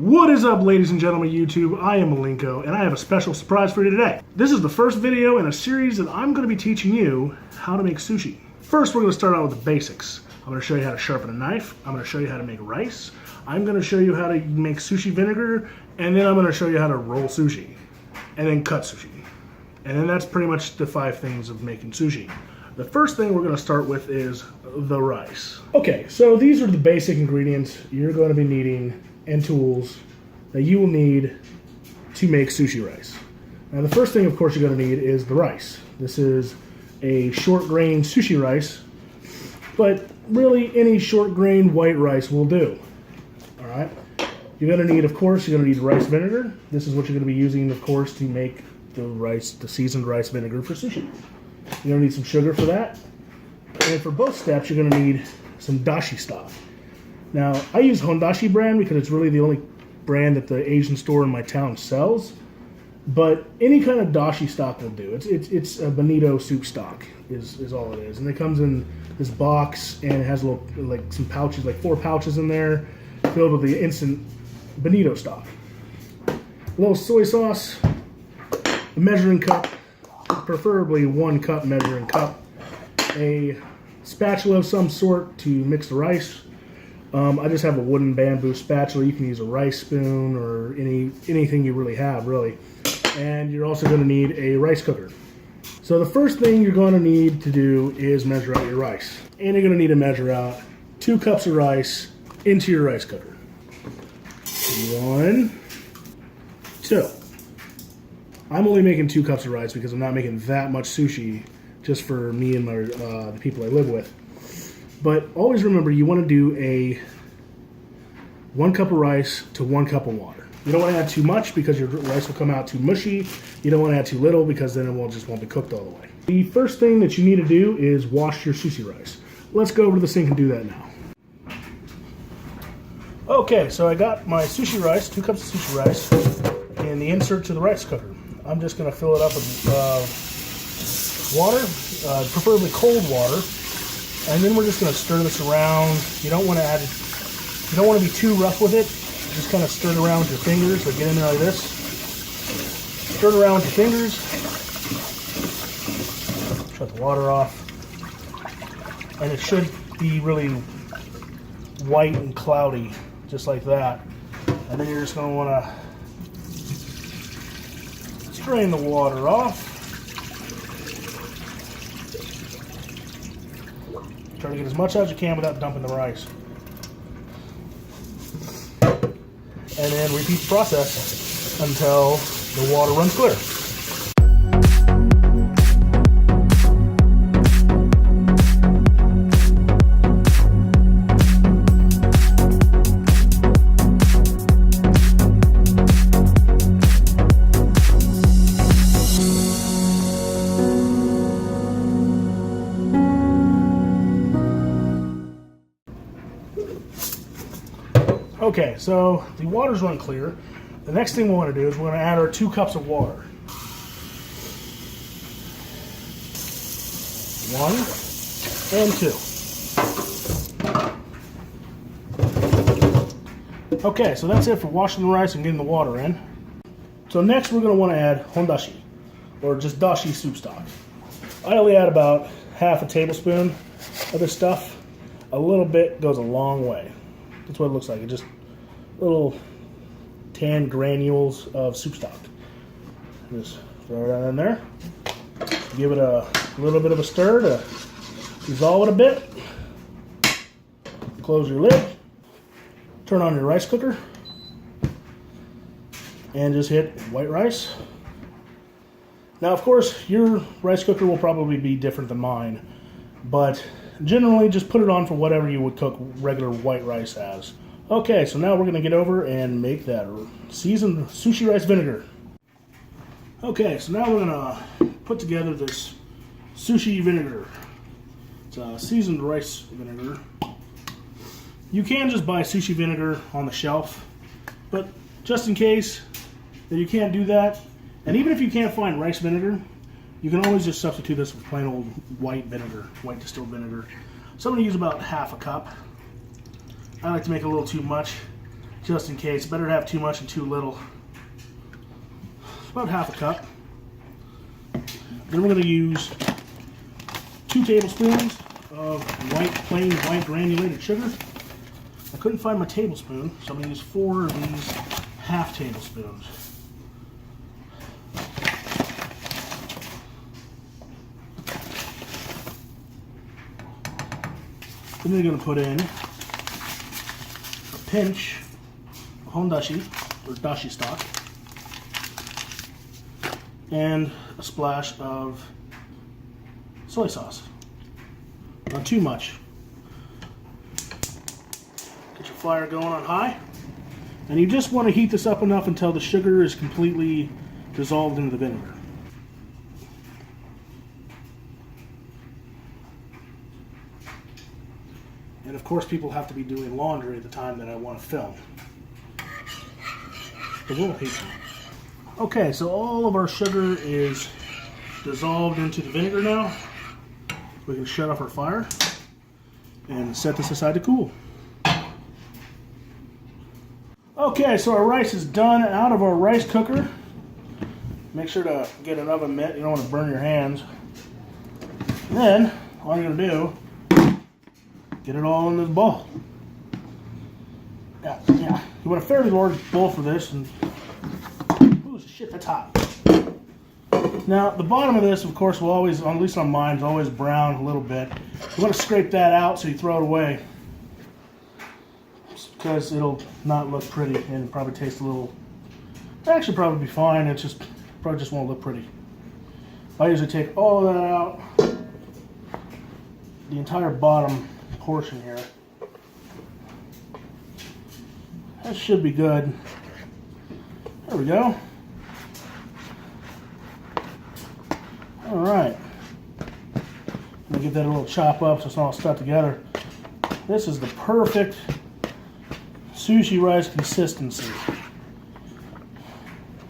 What is up, ladies and gentlemen YouTube? I am Malinko, and I have a special surprise for you today. This is the first video in a series that I'm going to be teaching you how to make sushi. First, we're going to start out with the basics. I'm going to show you how to sharpen a knife. I'm going to show you how to make rice. I'm going to show you how to make sushi vinegar, and then I'm going to show you how to roll sushi, and then cut sushi. And then that's pretty much the 5 things of making sushi. The first thing we're going to start with is the rice. Okay, so these are the basic ingredients you're going to be needing and tools that you will need to make sushi rice. Now the first thing, of course, you're going to need is the rice. This is a short grain sushi rice, but really any short grain white rice will do. All right. You're going to need, of course, you're going to need rice vinegar. This is what you're going to be using, of course, to make the seasoned rice vinegar for sushi. You're going to need some sugar for that. And for both steps, you're going to need some dashi stock. Now, I use Hondashi brand because it's really the only brand that the Asian store in my town sells. But any kind of dashi stock will do. It's a bonito soup stock is all it is. And it comes in this box and it has little, like some pouches, like 4 pouches in there filled with the instant bonito stock. A little soy sauce, a measuring cup, preferably 1 cup measuring cup, a spatula of some sort to mix the rice. I just have a wooden bamboo spatula. You can use a rice spoon or anything you really have, really. And you're also going to need a rice cooker. So the first thing you're going to need to do is measure out your rice. And you're going to need to measure out 2 cups of rice into your rice cooker. 1, 2. I'm only making 2 cups of rice because I'm not making that much sushi just for me and the people I live with. But always remember, you want to do a 1 cup of rice to 1 cup of water. You don't want to add too much because your rice will come out too mushy. You don't want to add too little because then it just won't be cooked all the way. The first thing that you need to do is wash your sushi rice. Let's go over to the sink and do that now. Okay, so I got my sushi rice, 2 cups of sushi rice, in the insert to the rice cooker. I'm just going to fill it up with water, preferably cold water. And then we're just going to stir this around. You don't want to be too rough with it. Just kind of stir it around with your fingers. So get in there like this. Stir it around with your fingers. Shut the water off. And it should be really white and cloudy, just like that. And then you're just going to want to strain the water off. Try to get as much out as you can without dumping the rice. And then repeat the process until the water runs clear. Okay, so the water's run clear. The next thing we want to do is we're going to add our 2 cups of water. 1 and 2. Okay, so that's it for washing the rice and getting the water in. So next we're going to want to add hondashi, or just dashi soup stock. I only add about half a tablespoon of this stuff. A little bit goes a long way. That's what it looks like. It just little tan granules of soup stock. Just throw that in there. Give it a little bit of a stir to dissolve it a bit. Close your lid. Turn on your rice cooker. And just hit white rice. Now, of course, your rice cooker will probably be different than mine. But generally, just put it on for whatever you would cook regular white rice as. Okay, so now we're going to get over and make that seasoned sushi rice vinegar. Okay, so now we're going to put together this sushi vinegar. It's a seasoned rice vinegar. You can just buy sushi vinegar on the shelf, but just in case that you can't do that, and even if you can't find rice vinegar, you can always just substitute this with plain old white vinegar, white distilled vinegar. So I'm going to use about half a cup. I like to make a little too much, just in case. Better to have too much than too little. About half a cup. Then we're going to use 2 tablespoons of plain white granulated sugar. I couldn't find my tablespoon, so I'm going to use 4 of these half tablespoons. Then we're going to put in a pinch of hondashi, or dashi stock, and a splash of soy sauce. Not too much. Get your fire going on high. And you just want to heat this up enough until the sugar is completely dissolved into the vinegar. And of course people have to be doing laundry at the time that I want to film. A little patient. Okay, so all of our sugar is dissolved into the vinegar now. We can shut off our fire and set this aside to cool. Okay, so our rice is done out of our rice cooker. Make sure to get an oven mitt. You don't want to burn your hands. And then, all you're going to do, get it all in this bowl. Yeah. You want a fairly large bowl for this. And ooh, shit, that's hot. Now, the bottom of this, of course, will always, at least on mine, is always brown a little bit. You want to scrape that out so you throw it away, because it'll not look pretty and probably taste a little, actually probably be fine, it's just, probably just won't look pretty. I usually take all of that out, the entire bottom portion here. That should be good. There we go. Alright. I'm going to get that a little chop up so it's not all stuck together. This is the perfect sushi rice consistency.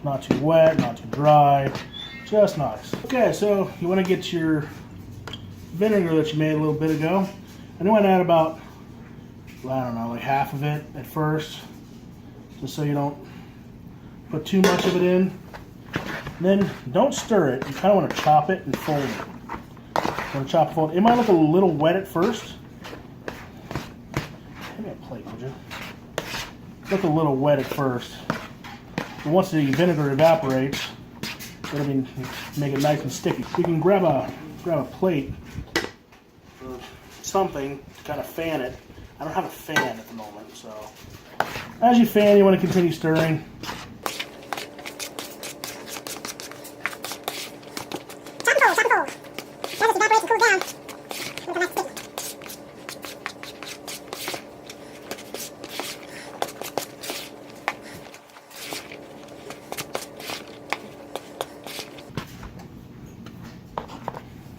Not too wet, not too dry, just nice. Okay, so you want to get your vinegar that you made a little bit ago. And you want to add about, I don't know, like half of it at first, just so you don't put too much of it in. And then don't stir it. You kind of want to chop it and fold it. You want to chop and fold it. It might look a little wet at first. Give me a plate, would you? Look a little wet at first. But once the vinegar evaporates, it'll make it nice and sticky. You can grab a plate or something to kind of fan it. I don't have a fan at the moment, so as you fan, you want to continue stirring.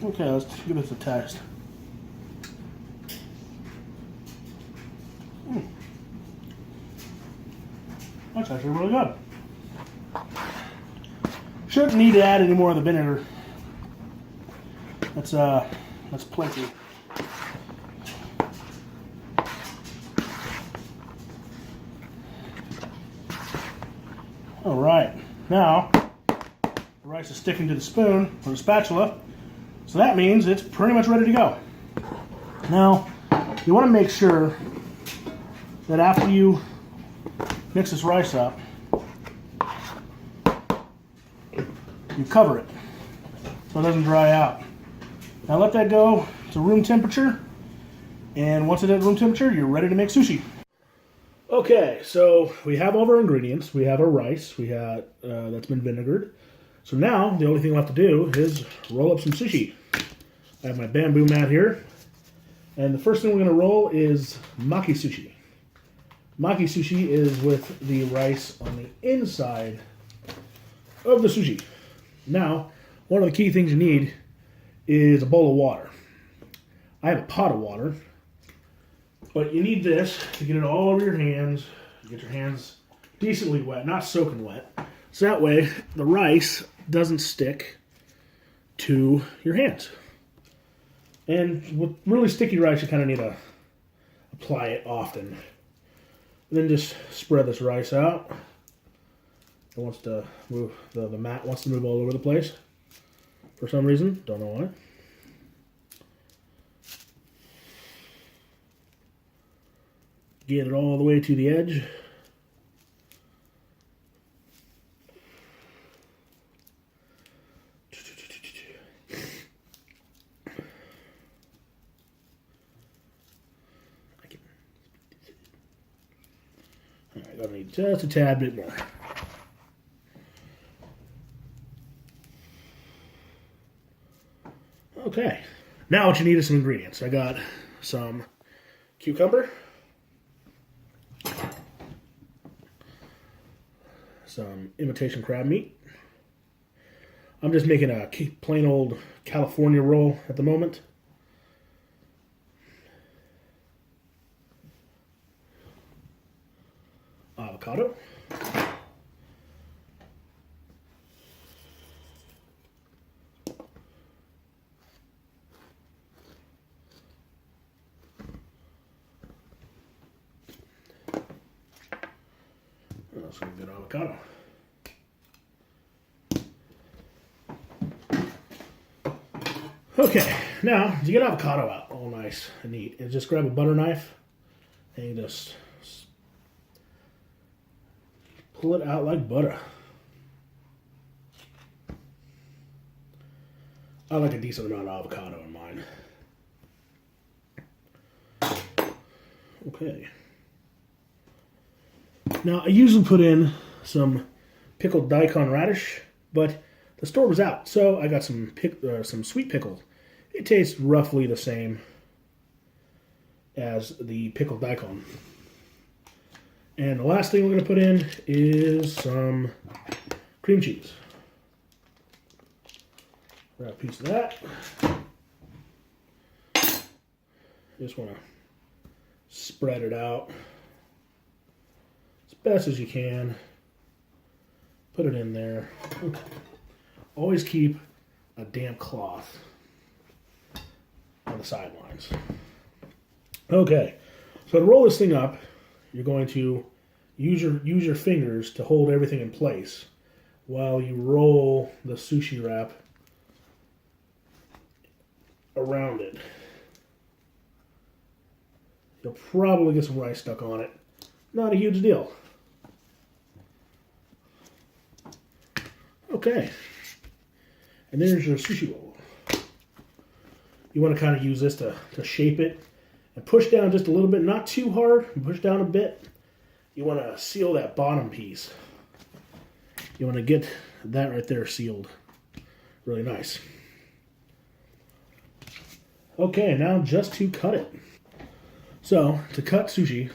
Okay, let's give this a test. That's actually really good. Shouldn't need to add any more of the vinegar. That's plenty. All right, now the rice is sticking to the spoon or the spatula, so that means it's pretty much ready to go. Now, you want to make sure that after you mix this rice up, you cover it so it doesn't dry out. Now let that go to room temperature, and once it's at room temperature, you're ready to make sushi. Okay, so we have all of our ingredients. We have our rice, we have that's been vinegared. So now the only thing left to do is roll up some sushi. I have my bamboo mat here, and the first thing we're going to roll is maki sushi. Maki sushi is with the rice on the inside of the sushi. Now, one of the key things you need is a bowl of water. I have a pot of water, but you need this to get it all over your hands. Get your hands decently wet, not soaking wet, so that way the rice doesn't stick to your hands. And with really sticky rice, you kind of need to apply it often. And then just spread this rice out. It wants to move, the mat wants to move all over the place for some reason. Don't know why. Get it all the way to the edge. Alright, gonna need just a tad bit more. Okay, now what you need is some ingredients. I got some cucumber, some imitation crab meat. I'm just making a plain old California roll at the moment. Avocado. That's some good avocado. Okay, now to get avocado out all nice and neat, and just grab a butter knife and you just pull it out like butter. I like a decent amount of avocado in mine. Okay. Now I usually put in some pickled daikon radish, but the store was out, so I got some sweet pickle. It tastes roughly the same as the pickled daikon. And the last thing we're going to put in is some cream cheese. Grab a piece of that. Just want to spread it out as best as you can. Put it in there. Okay. Always keep a damp cloth on the sidelines. Okay, so to roll this thing up, you're going to use your fingers to hold everything in place while you roll the sushi wrap around it. You'll probably get some rice stuck on it. Not a huge deal. Okay. And there's your sushi roll. You want to kind of use this to shape it and push down just a little bit, not too hard, push down a bit. You want to seal that bottom piece. You want to get that right there sealed. Really nice. Okay, now just to cut it. So, to cut sushi,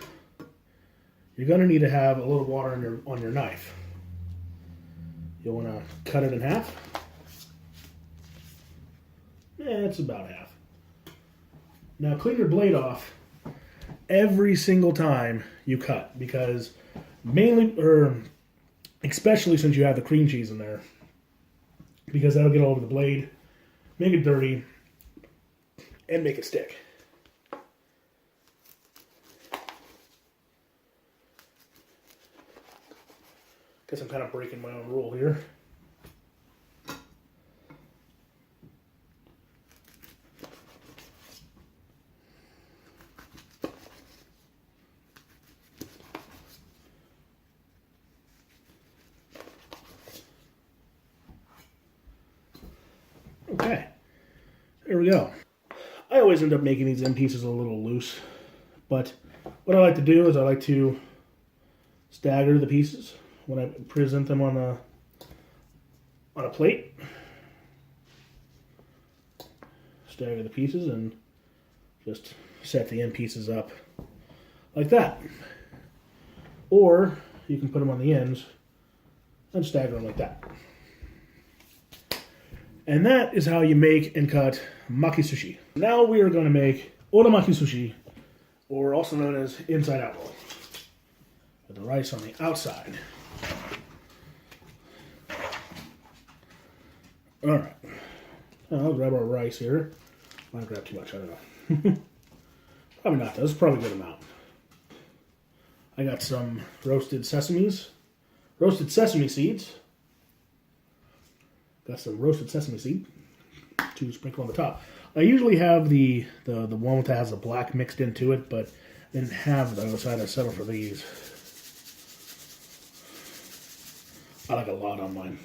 you're going to need to have a little water on your knife. You'll want to cut it in half. Yeah, it's about half. Now clean your blade off every single time you cut, because especially since you have the cream cheese in there, because that'll get all over the blade, make it dirty, and make it stick. Guess I'm kind of breaking my own rule here. Okay, there we go. I always end up making these end pieces a little loose, but what I like to do is I like to stagger the pieces when I present them on a plate. Stagger the pieces and just set the end pieces up like that. Or you can put them on the ends and stagger them like that. And that is how you make and cut maki sushi. Now we are going to make oramaki sushi, or also known as inside out roll, with the rice on the outside. Alright, I'll grab our rice here. Might grab too much, I don't know. Probably not, though. It's probably a good amount. I got some roasted sesame seeds. Got some roasted sesame seed to sprinkle on the top. I usually have the one that has the black mixed into it, but I didn't have those, so I had to settle for these. I like a lot on mine.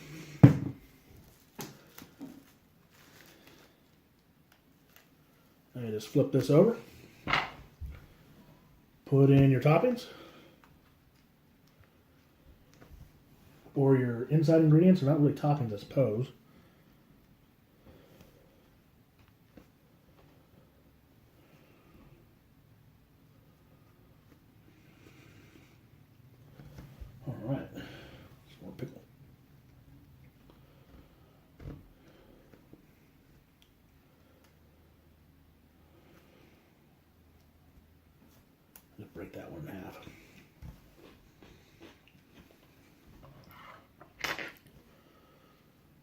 I just flip this over. Put in your toppings. Or your inside ingredients. They're not really toppings, I suppose. Alright. Some more pickle. Just break that one in half.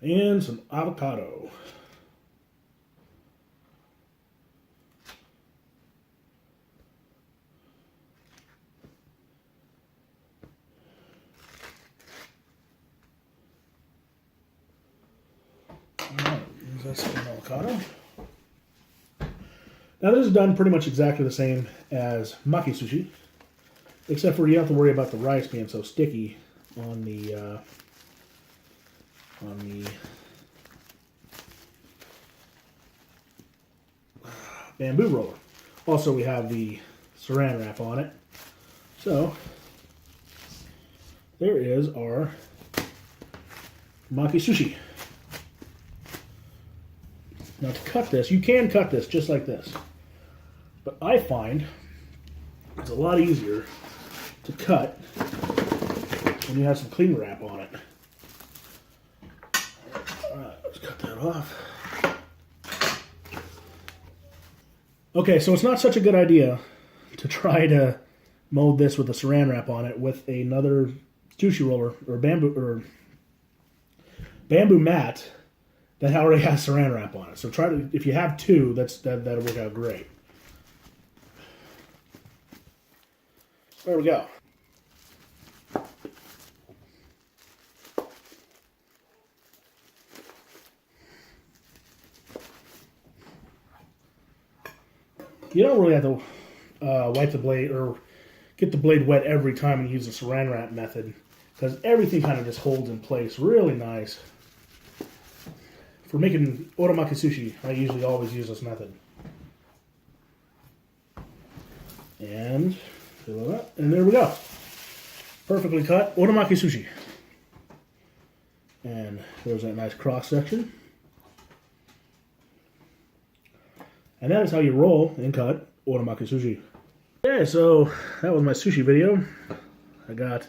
And some avocado. Alright, that's some avocado. Now this is done pretty much exactly the same as maki sushi, except for you don't have to worry about the rice being so sticky on the bamboo roller. Also, we have the saran wrap on it. So, there is our maki sushi. Now to cut this, you can cut this just like this. But I find it's a lot easier to cut when you have some cling wrap on it. Alright, let's cut that off. Okay, so it's not such a good idea to try to mold this with a saran wrap on it with another sushi roller or bamboo mat that already has saran wrap on it. So try to, if you have two, that'll work out great. There we go. You don't really have to wipe the blade or get the blade wet every time you use the saran wrap method, because everything kind of just holds in place really nice. For making otomaki sushi, I usually always use this method. And fill it up, and there we go. Perfectly cut otomaki sushi. And there's that nice cross section. And that is how you roll and cut otomaki sushi. Okay, so that was my sushi video. I got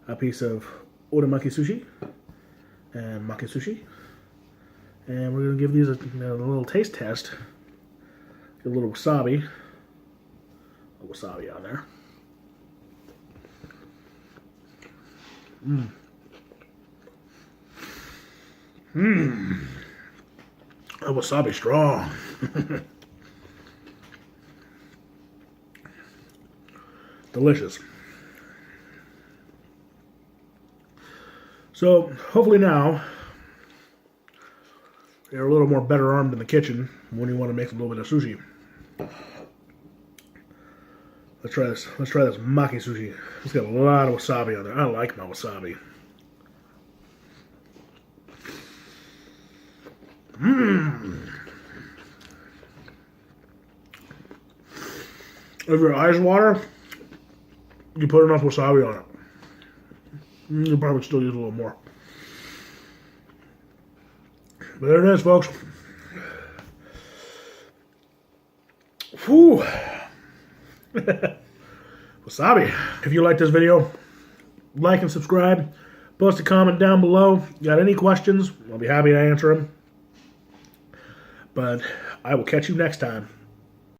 a piece of otomaki sushi and maki sushi. And we're going to give these a little taste test. Get a little wasabi. A wasabi on there. That wasabi strong. Delicious. So hopefully now you're a little more better armed in the kitchen when you want to make a little bit of sushi. Let's try this. Let's try this maki sushi. It's got a lot of wasabi on there. I like my wasabi. If your eyes water, you put enough wasabi on it. You'll probably still use a little more. But there it is, folks. Whew. Wasabi. If you like this video, like and subscribe. Post a comment down below. Got any questions? I'll be happy to answer them. But I will catch you next time.